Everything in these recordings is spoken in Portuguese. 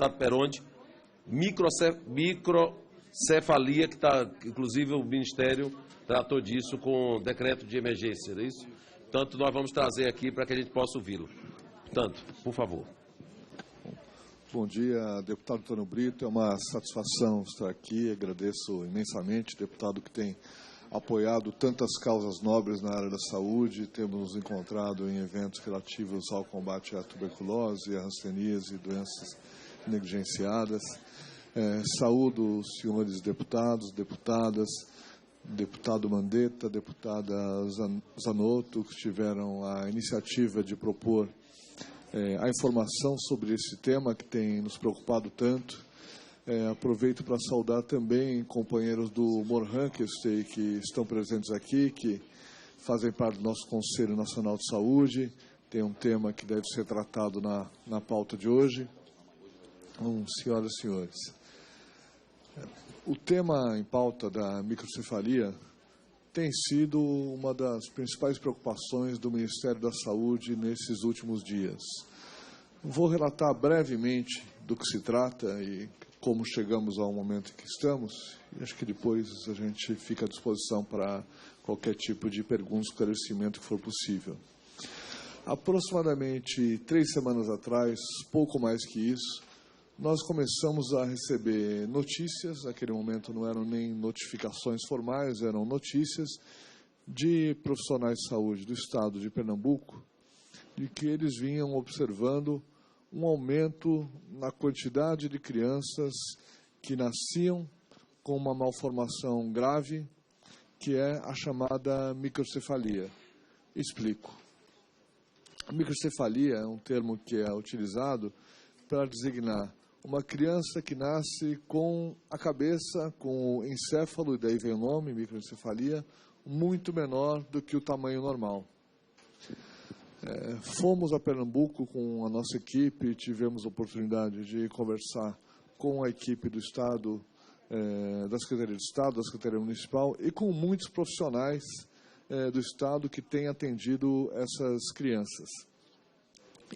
Peronde, microcefalia, que está, inclusive o Ministério tratou disso com decreto de emergência, não é isso? Portanto, nós vamos trazer aqui para que a gente possa ouvi-lo. Portanto, por favor. Bom dia, deputado Antônio Brito. É uma satisfação estar aqui. Agradeço imensamente, deputado que tem apoiado tantas causas nobres na área da saúde. Temos nos encontrado em eventos relativos ao combate à tuberculose, à hanseníase e doenças negligenciadas. Saúdo os senhores deputados, deputadas, deputado Mandetta, deputada Zanotto, que tiveram a iniciativa de propor a informação sobre esse tema que tem nos preocupado tanto. Aproveito para saudar também companheiros do Morhan, que eu sei que estão presentes aqui, que fazem parte do nosso Conselho Nacional de Saúde. Tem um tema que deve ser tratado na pauta de hoje. Senhoras e senhores, o tema em pauta da microcefalia tem sido uma das principais preocupações do Ministério da Saúde nesses últimos dias. Vou relatar brevemente do que se trata e como chegamos ao momento em que estamos, e acho que depois a gente fica à disposição para qualquer tipo de pergunta, esclarecimento que for possível. Aproximadamente 3 semanas atrás, pouco mais que isso, nós começamos a receber notícias, naquele momento não eram nem notificações formais, eram notícias de profissionais de saúde do estado de Pernambuco, de que eles vinham observando um aumento na quantidade de crianças que nasciam com uma malformação grave, que é a chamada microcefalia. Explico. A microcefalia é um termo que é utilizado para designar uma criança que nasce com a cabeça, com o encéfalo, e daí vem o nome, microencefalia, muito menor do que o tamanho normal. Fomos a Pernambuco com a nossa equipe, tivemos a oportunidade de conversar com a equipe do Estado, da Secretaria de Estado, da Secretaria Municipal, e com muitos profissionais do Estado que têm atendido essas crianças.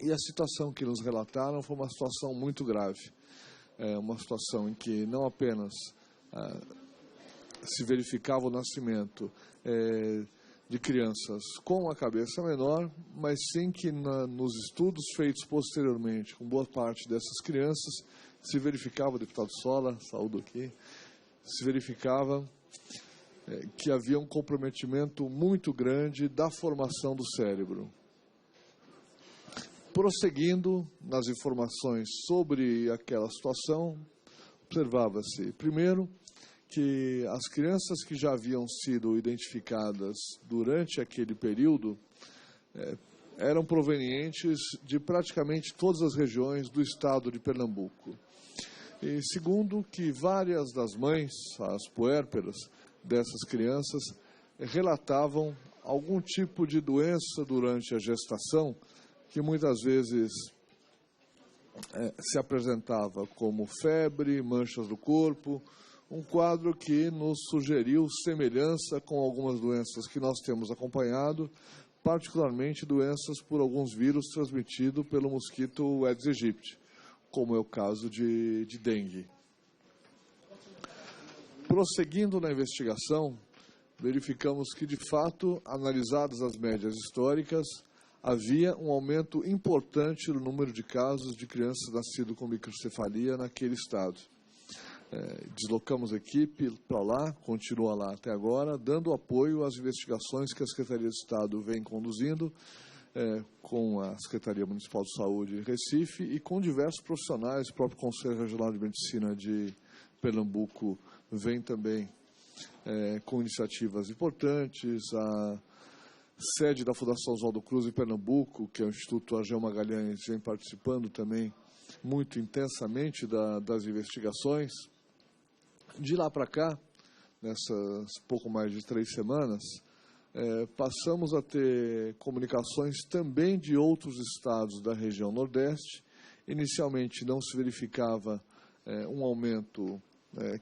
E a situação que nos relataram foi uma situação muito grave. Uma situação em que não apenas se verificava o nascimento de crianças com a cabeça menor, mas sim que nos estudos feitos posteriormente com boa parte dessas crianças, se verificava, deputado Sola, saúdo aqui, se verificava que havia um comprometimento muito grande da formação do cérebro. Prosseguindo nas informações sobre aquela situação, observava-se, primeiro, que as crianças que já haviam sido identificadas durante aquele período eram provenientes de praticamente todas as regiões do estado de Pernambuco. E segundo, que várias das mães, as puérperas dessas crianças, relatavam algum tipo de doença durante a gestação, que muitas vezes se apresentava como febre, manchas do corpo, um quadro que nos sugeriu semelhança com algumas doenças que nós temos acompanhado, particularmente doenças por alguns vírus transmitidos pelo mosquito Aedes aegypti, como é o caso de dengue. Prosseguindo na investigação, verificamos que, de fato, analisadas as médias históricas, havia um aumento importante no número de casos de crianças nascidas com microcefalia naquele estado. Deslocamos a equipe para lá, continua lá até agora, dando apoio às investigações que a Secretaria de Estado vem conduzindo, com a Secretaria Municipal de Saúde em Recife e com diversos profissionais. O próprio Conselho Regional de Medicina de Pernambuco vem também com iniciativas importantes. A sede da Fundação Oswaldo Cruz em Pernambuco, que é o Instituto Ageu Magalhães, vem participando também muito intensamente das investigações. De lá para cá, nessas pouco mais de 3 semanas, passamos a ter comunicações também de outros estados da região Nordeste. Inicialmente não se verificava um aumento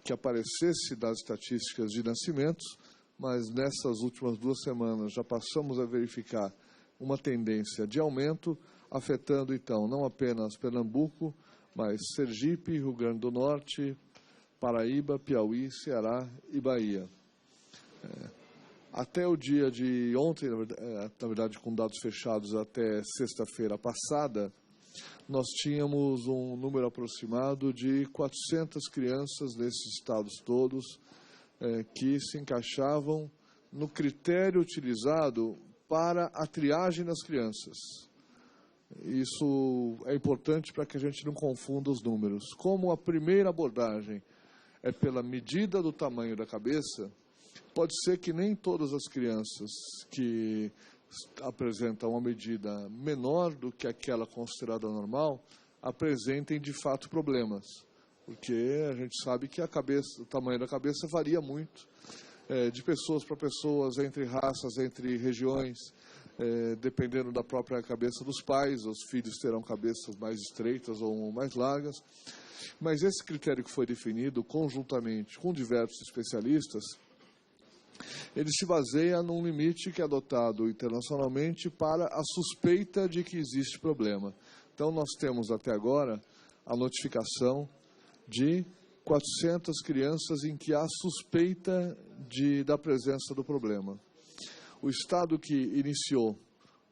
que aparecesse das estatísticas de nascimentos, mas nessas últimas 2 semanas já passamos a verificar uma tendência de aumento, afetando então não apenas Pernambuco, mas Sergipe, Rio Grande do Norte, Paraíba, Piauí, Ceará e Bahia. Até o dia de ontem, na verdade com dados fechados até sexta-feira passada, nós tínhamos um número aproximado de 400 crianças nesses estados todos que se encaixavam no critério utilizado para a triagem das crianças. Isso é importante para que a gente não confunda os números. Como a primeira abordagem é pela medida do tamanho da cabeça, pode ser que nem todas as crianças que apresentam uma medida menor do que aquela considerada normal apresentem de fato problemas, porque a gente sabe que o tamanho da cabeça varia muito de pessoas para pessoas, entre raças, entre regiões, dependendo da própria cabeça dos pais. Os filhos terão cabeças mais estreitas ou mais largas, mas esse critério que foi definido conjuntamente com diversos especialistas, ele se baseia num limite que é adotado internacionalmente para a suspeita de que existe problema. Então, nós temos até agora a notificação de 400 crianças em que há suspeita da presença do problema. O estado que iniciou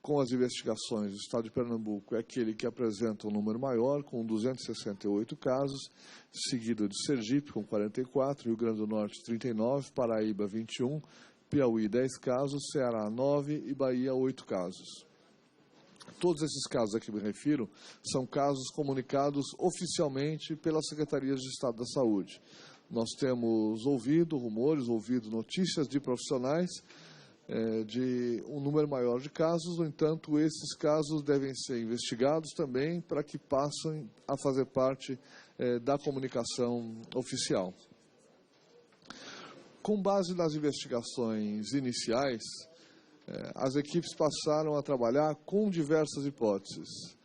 com as investigações, o estado de Pernambuco, é aquele que apresenta um número maior, com 268 casos, seguido de Sergipe, com 44, Rio Grande do Norte, 39, Paraíba, 21, Piauí, 10 casos, Ceará, 9 e Bahia, 8 casos. Todos esses casos a que me refiro são casos comunicados oficialmente pelas Secretarias de Estado da Saúde. Nós temos ouvido rumores, ouvido notícias de profissionais de um número maior de casos. No entanto, esses casos devem ser investigados também para que passem a fazer parte da comunicação oficial. Com base nas investigações iniciais, as equipes passaram a trabalhar com diversas hipóteses.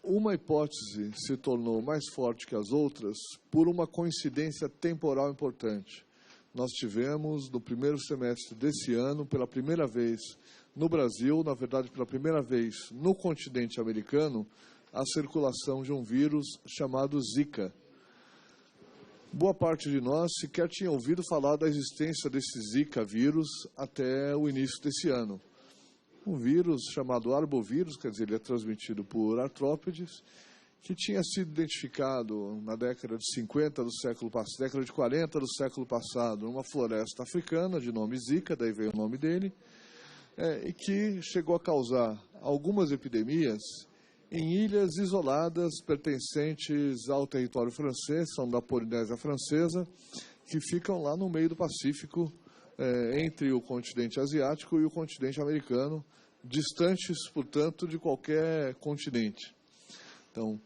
Uma hipótese se tornou mais forte que as outras por uma coincidência temporal importante. Nós tivemos, no primeiro semestre desse ano, pela primeira vez no Brasil, na verdade, pela primeira vez no continente americano, a circulação de um vírus chamado Zika. Boa parte de nós sequer tinha ouvido falar da existência desse Zika vírus até o início desse ano. Um vírus chamado arbovírus, quer dizer, ele é transmitido por artrópodes, que tinha sido identificado na década de 50 do século passado, década de 40 do século passado, numa floresta africana de nome Zika, daí veio o nome dele, e que chegou a causar algumas epidemias em ilhas isoladas pertencentes ao território francês, são da Polinésia Francesa, que ficam lá no meio do Pacífico, entre o continente asiático e o continente americano, distantes, portanto, de qualquer continente. Então,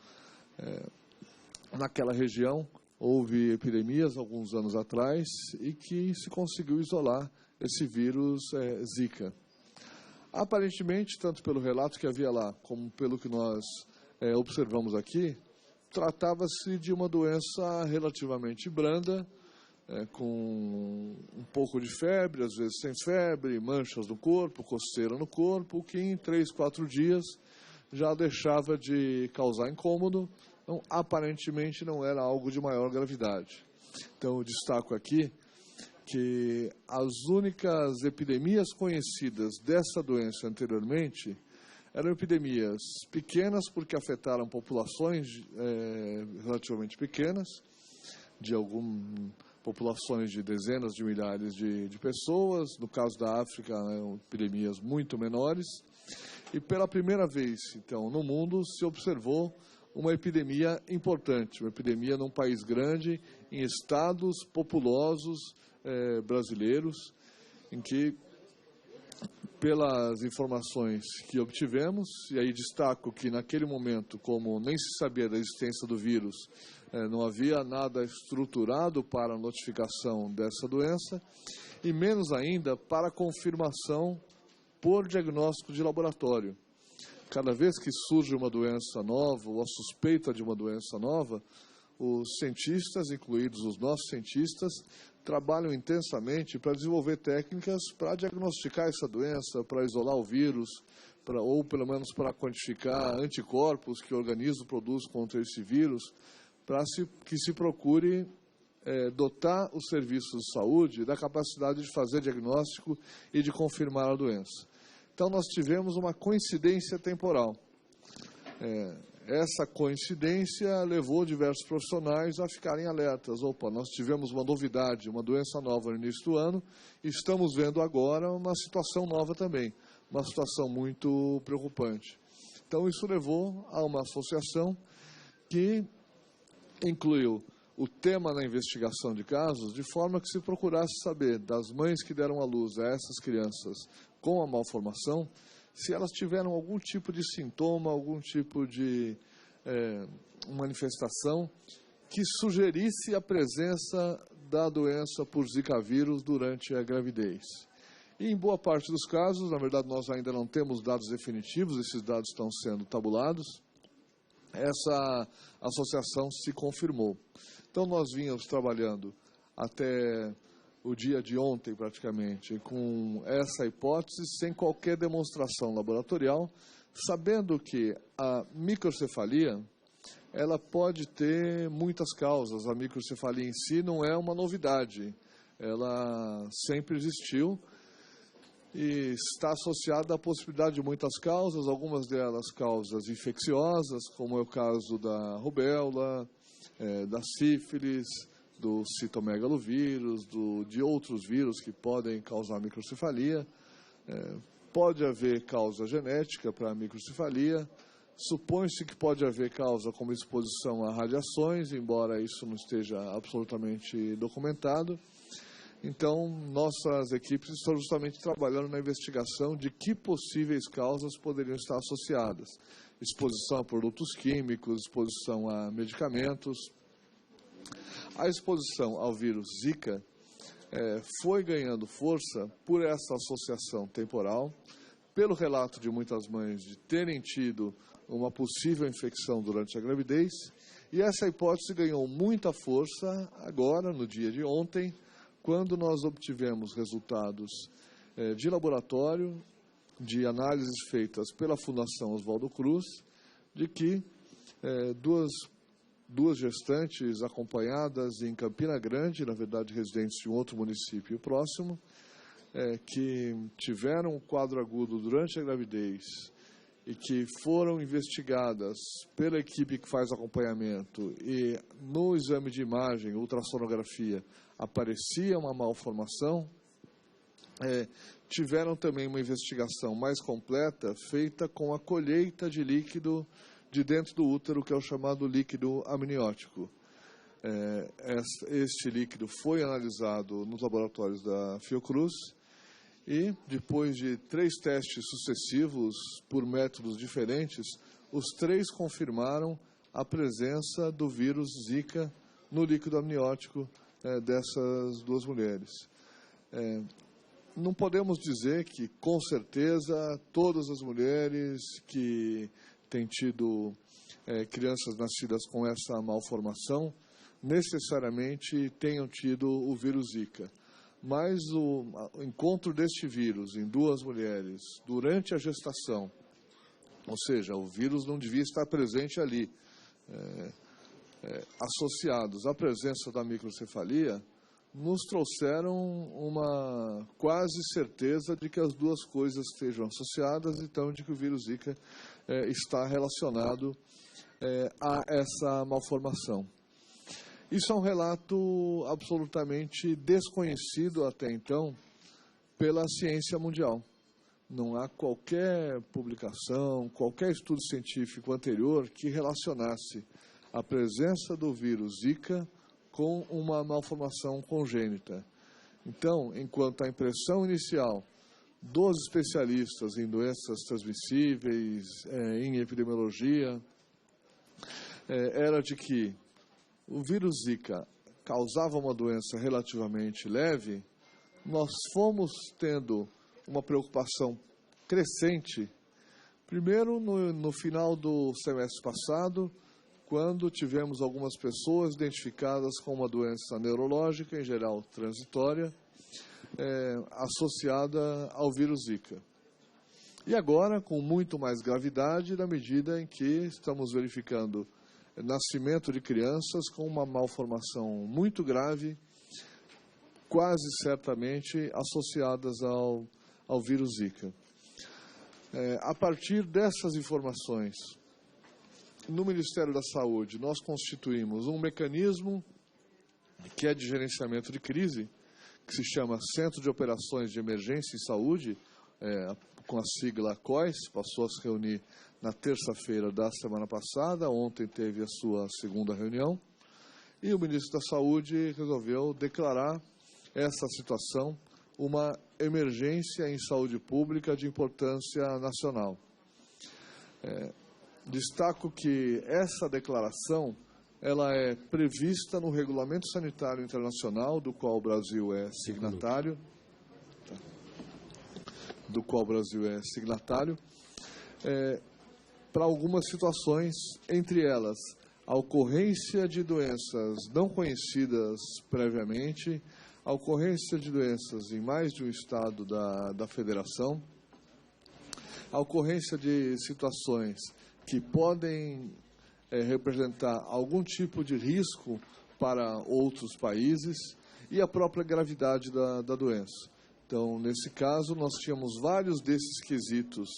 naquela região, houve epidemias alguns anos atrás e que se conseguiu isolar esse vírus Zika. Aparentemente, tanto pelo relato que havia lá, como pelo que nós observamos aqui, tratava-se de uma doença relativamente branda, com um pouco de febre, às vezes sem febre, manchas no corpo, coceira no corpo, que em 3, 4 dias já deixava de causar incômodo. Então, aparentemente não era algo de maior gravidade. Então, eu destaco aqui que as únicas epidemias conhecidas dessa doença anteriormente eram epidemias pequenas, porque afetaram populações relativamente pequenas, populações de dezenas de milhares de pessoas. No caso da África, epidemias muito menores. E pela primeira vez, então, no mundo, se observou uma epidemia importante, uma epidemia num país grande, em estados populosos brasileiros, em que, pelas informações que obtivemos, e aí destaco que naquele momento, como nem se sabia da existência do vírus, não havia nada estruturado para a notificação dessa doença, e menos ainda para a confirmação por diagnóstico de laboratório. Cada vez que surge uma doença nova, ou a suspeita de uma doença nova, os cientistas, incluídos os nossos cientistas, trabalham intensamente para desenvolver técnicas para diagnosticar essa doença, para isolar o vírus, ou pelo menos para quantificar anticorpos que o organismo produz contra esse vírus, para que se procure dotar os serviços de saúde da capacidade de fazer diagnóstico e de confirmar a doença. Então, nós tivemos uma coincidência temporal. Essa coincidência levou diversos profissionais a ficarem alertas. Opa, nós tivemos uma novidade, uma doença nova no início do ano, e estamos vendo agora uma situação nova também, uma situação muito preocupante. Então, isso levou a uma associação que incluiu o tema na investigação de casos, de forma que se procurasse saber das mães que deram à luz a essas crianças com a malformação, se elas tiveram algum tipo de sintoma, algum tipo de manifestação que sugerisse a presença da doença por Zika vírus durante a gravidez. E em boa parte dos casos, na verdade nós ainda não temos dados definitivos, esses dados estão sendo tabulados, essa associação se confirmou. Então nós vínhamos trabalhando até o dia de ontem, praticamente, com essa hipótese, sem qualquer demonstração laboratorial, sabendo que a microcefalia, ela pode ter muitas causas. A microcefalia em si não é uma novidade, ela sempre existiu e está associada à possibilidade de muitas causas, algumas delas causas infecciosas, como é o caso da rubéola, da sífilis, do citomegalovírus, de outros vírus que podem causar microcefalia. Pode haver causa genética para a microcefalia. Supõe-se que pode haver causa como exposição a radiações, embora isso não esteja absolutamente documentado. Então, nossas equipes estão justamente trabalhando na investigação de que possíveis causas poderiam estar associadas. Exposição a produtos químicos, exposição a medicamentos. A exposição ao vírus Zika foi ganhando força por essa associação temporal, pelo relato de muitas mães de terem tido uma possível infecção durante a gravidez, e essa hipótese ganhou muita força agora, no dia de ontem, quando nós obtivemos resultados de laboratório, de análises feitas pela Fundação Oswaldo Cruz, de que duas gestantes acompanhadas em Campina Grande, na verdade residentes de um outro município próximo, que tiveram um quadro agudo durante a gravidez e que foram investigadas pela equipe que faz acompanhamento e no exame de imagem, ultrassonografia, aparecia uma malformação, tiveram também uma investigação mais completa feita com a colheita de líquido de dentro do útero, que é o chamado líquido amniótico. Este líquido foi analisado nos laboratórios da Fiocruz e, depois de 3 testes sucessivos por métodos diferentes, os 3 confirmaram a presença do vírus Zika no líquido amniótico dessas 2 mulheres. Não podemos dizer que, com certeza, todas as mulheres que têm tido crianças nascidas com essa malformação necessariamente tenham tido o vírus Zika. Mas o encontro deste vírus em 2 mulheres durante a gestação, ou seja, o vírus não devia estar presente ali, associados à presença da microcefalia, nos trouxeram uma quase certeza de que as 2 coisas estejam associadas, então de que o vírus Zika está relacionado a essa malformação. Isso é um relato absolutamente desconhecido até então pela ciência mundial. Não há qualquer publicação, qualquer estudo científico anterior que relacionasse a presença do vírus Zika com uma malformação congênita. Então, enquanto a impressão inicial dos especialistas em doenças transmissíveis, em epidemiologia, era de que o vírus Zika causava uma doença relativamente leve, nós fomos tendo uma preocupação crescente, primeiro no final do semestre passado, quando tivemos algumas pessoas identificadas com uma doença neurológica, em geral transitória, associada ao vírus Zika. E agora, com muito mais gravidade, na medida em que estamos verificando nascimento de crianças com uma malformação muito grave, quase certamente associadas ao vírus Zika. A partir dessas informações, no Ministério da Saúde, nós constituímos um mecanismo que é de gerenciamento de crise, que se chama Centro de Operações de Emergência em Saúde, com a sigla COIS, passou a se reunir na terça-feira da semana passada, ontem teve a sua segunda reunião, e o ministro da Saúde resolveu declarar essa situação uma emergência em saúde pública de importância nacional. Destaco que essa declaração ela é prevista no Regulamento Sanitário Internacional, do qual o Brasil é signatário, para algumas situações, entre elas a ocorrência de doenças não conhecidas previamente, a ocorrência de doenças em mais de um estado da federação, a ocorrência de situações que podem representar algum tipo de risco para outros países e a própria gravidade da doença. Então, nesse caso, nós tínhamos vários desses quesitos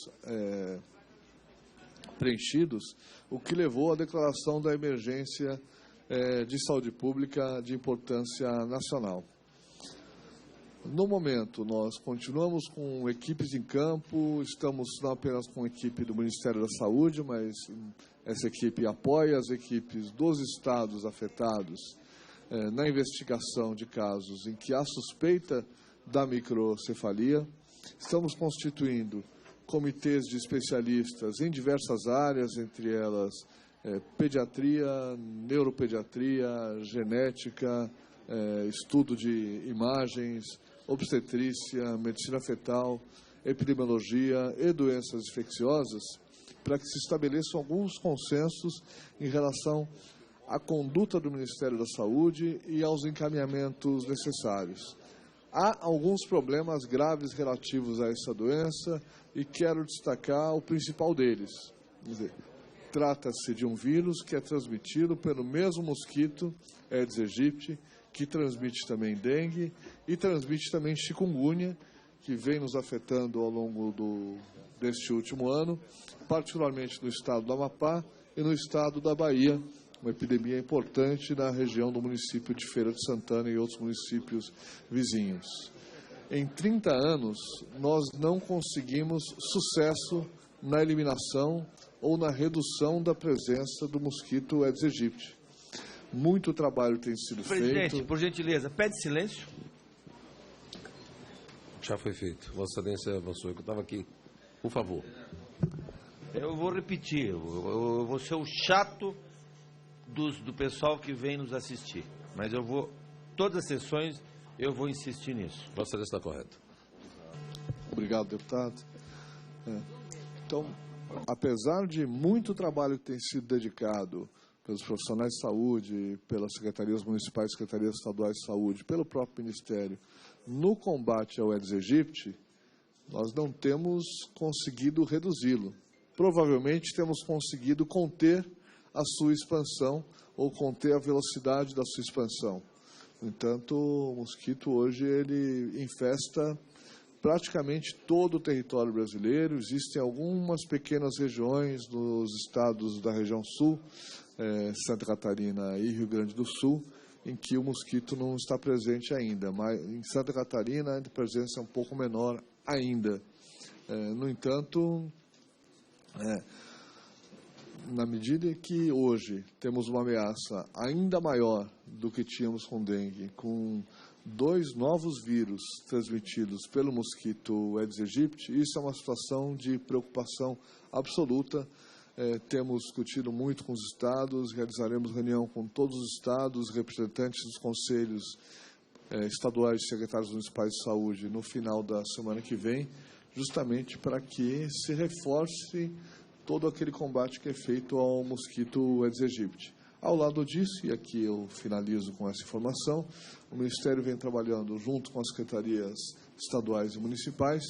preenchidos, o que levou à declaração da emergência de saúde pública de importância nacional. No momento, nós continuamos com equipes em campo, estamos não apenas com a equipe do Ministério da Saúde, mas essa equipe apoia as equipes dos estados afetados na investigação de casos em que há suspeita da microcefalia. Estamos constituindo comitês de especialistas em diversas áreas, entre elas pediatria, neuropediatria, genética, estudo de imagens, obstetrícia, medicina fetal, epidemiologia e doenças infecciosas, para que se estabeleçam alguns consensos em relação à conduta do Ministério da Saúde e aos encaminhamentos necessários. Há alguns problemas graves relativos a essa doença e quero destacar o principal deles. Quer dizer, trata-se de um vírus que é transmitido pelo mesmo mosquito Aedes aegypti, que transmite também dengue e transmite também chikungunya, que vem nos afetando ao longo deste último ano, particularmente no estado do Amapá e no estado da Bahia, uma epidemia importante na região do município de Feira de Santana e outros municípios vizinhos. Em 30 anos, nós não conseguimos sucesso na eliminação ou na redução da presença do mosquito Aedes aegypti. Muito trabalho tem sido feito. Presidente, por gentileza, pede silêncio. Já foi feito. Vossa Excelência avançou. Eu estava aqui. Por favor. Eu vou repetir. Eu vou ser o chato do pessoal que vem nos assistir. Mas eu vou... Todas as sessões eu vou insistir nisso. Vossa Excelência está correto. Obrigado, deputado. Então, apesar de muito trabalho que tem sido dedicado pelos profissionais de saúde, pelas secretarias municipais, secretarias estaduais de saúde, pelo próprio Ministério, no combate ao Aedes aegypti, nós não temos conseguido reduzi-lo. Provavelmente temos conseguido conter a sua expansão ou conter a velocidade da sua expansão. No entanto, o mosquito hoje ele infesta praticamente todo o território brasileiro. Existem algumas pequenas regiões nos estados da região sul, Santa Catarina e Rio Grande do Sul, em que o mosquito não está presente ainda, mas em Santa Catarina a presença é um pouco menor ainda. No entanto, na medida em que hoje temos uma ameaça ainda maior do que tínhamos com dengue, com 2 novos vírus transmitidos pelo mosquito Aedes aegypti, isso é uma situação de preocupação absoluta. Temos discutido muito com os estados, realizaremos reunião com todos os estados, representantes dos conselhos estaduais e secretários municipais de saúde no final da semana que vem, justamente para que se reforce todo aquele combate que é feito ao mosquito Aedes aegypti. Ao lado disso, e aqui eu finalizo com essa informação, o Ministério vem trabalhando junto com as secretarias estaduais e municipais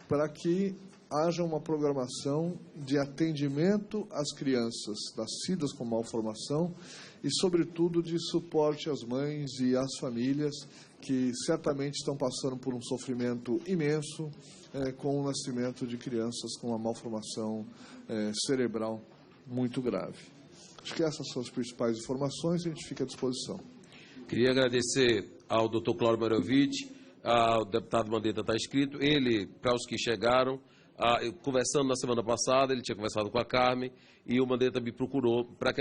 para que haja uma programação de atendimento às crianças nascidas com malformação e, sobretudo, de suporte às mães e às famílias que certamente estão passando por um sofrimento imenso com o nascimento de crianças com uma malformação cerebral muito grave. Acho que essas são as principais informações e a gente fica à disposição. Queria agradecer ao Dr. Cláudio Marovitch, ao deputado Mandetta está inscrito, ele, para os que chegaram, conversando na semana passada, ele tinha conversado com a Carmen e o Mandetta me procurou para que